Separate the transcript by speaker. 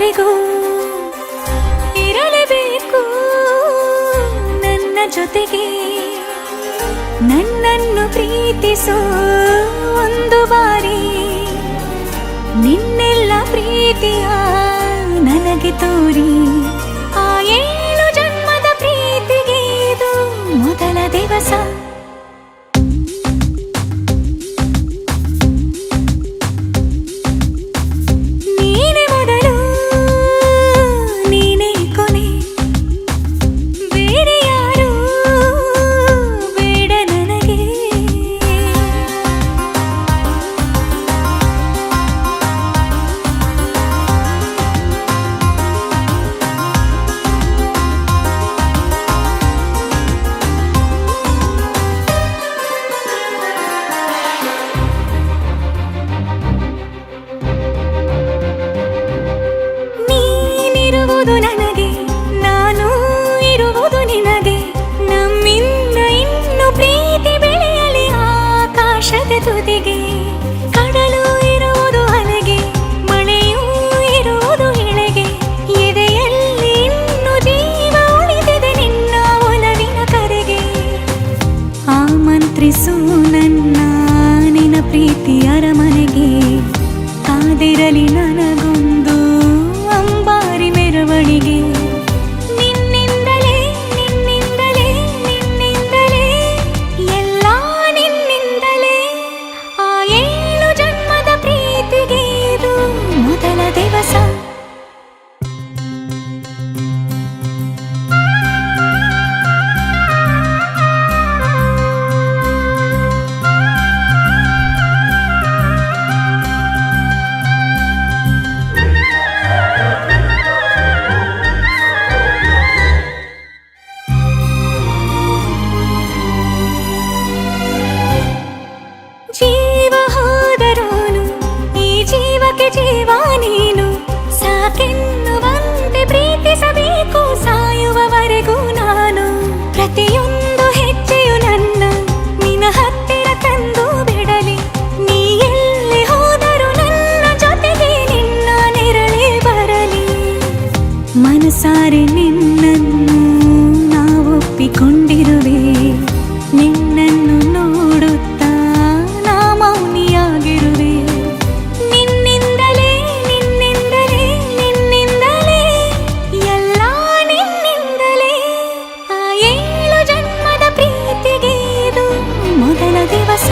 Speaker 1: ಜೀವದವರೆಗೂ ಇರಲೇಬೇಕು ನನ್ನ ಜೊತೆಗೆ. ನನ್ನನ್ನು ಪ್ರೀತಿಸೋ ಒಂದು ಬಾರಿ ನಿನ್ನೆಲ್ಲ ಪ್ರೀತಿಯ ನನಗೆ ತೋರಿ. ಆ 7 ಜನ್ಮದ ಪ್ರೀತಿಗೆ ಇದು ಮೊದಲ ದಿವಸ. ನೀನೇ ಮೊದಲು ನೀನೇ ಕೊನೆ, ಬೇರೆ ಯಾರು ಬೇಡ ನನಗೆ. ನೀನಿರುವುದು ನನಗೆ, ನಾನು ಇರುವುದು ನಿನಗೆ. ನಮ್ಮಿಂದ ಇನ್ನು ಪ್ರೀತಿ ಬೆಳೆಯಲಿ ಆಕಾಶದ ತುದಿಗೆ. ಕಡಲು ಇರುವುದು ಅಲೆಗೆ, ಮಳೆಯೂ ಇರುವುದು ಎಳೆಗೆ. ಎದೆಯಲ್ಲಿ ಇನ್ನು ಜೀವ ಉಳಿದಿದೆ ನಿನ್ನ ಒಲವಿನ ಕರೆಗೆ. ಆಮಂತ್ರಿಸು ನನ್ನ ನಿನ್ನ ಪ್ರೀತಿ ಅರಮನೆಗೆ. ಕಾದಿರಲಿ ನನಗೊಂದು ಅಂಬಾರಿ ಮೆರವಣಿಗೆ. ನಿನ್ನಿಂದಲೇ ನಿನ್ನಿಂದಲೇ ನಿನ್ನಿಂದಲೇ ಎಲ್ಲ ನಿನ್ನಿಂದಲೇ. ಆ 7 ಜನ್ಮದ ಪ್ರೀತಿಗೆ ಇದು ಮೊದಲ ದಿವಸ. ಜೀವ ಹೋದರೋನು ಈ ಜೀವಕ್ಕೆ ಜೀವ ನೀನು. ಸಾಕೆನ್ನುವಂತೆ ಪ್ರೀತಿಸಬೇಕು ಸಾಯುವವರೆಗೂ ನಾನು. ಪ್ರತಿಯೊಂದು ಹೆಜ್ಜೆಯು ನನ್ನ ನಿನ್ನ ಹತ್ತಿರ ತಂದು ಬಿಡಲಿ. ನೀ ಎಲ್ಲಿ ಹೋದರೂ ನನ್ನ ಜೊತೆಗೆ ನಿನ್ನ ನೆರಳೇ ಬರಲಿ. ಮನಸಾರೆ ನಿನ್ನನ್ನು ನಾವೊಪ್ಪಿಕೊಂಡಿರುವೆ. ನಿನ್ನನ್ನು ನೋಡುತ್ತಾ ನಾ ಮೌನಿಯಾಗಿರುವೆ. ನಿನ್ನಿಂದಲೇ ನಿನ್ನಿಂದಲೇ ನಿನ್ನಿಂದಲೇ ಎಲ್ಲ ನಿನ್ನಿಂದಲೇ. ಆ 7 ಜನ್ಮದ ಪ್ರೀತಿಗೆ ಇದು ಮೊದಲ ದಿವಸ.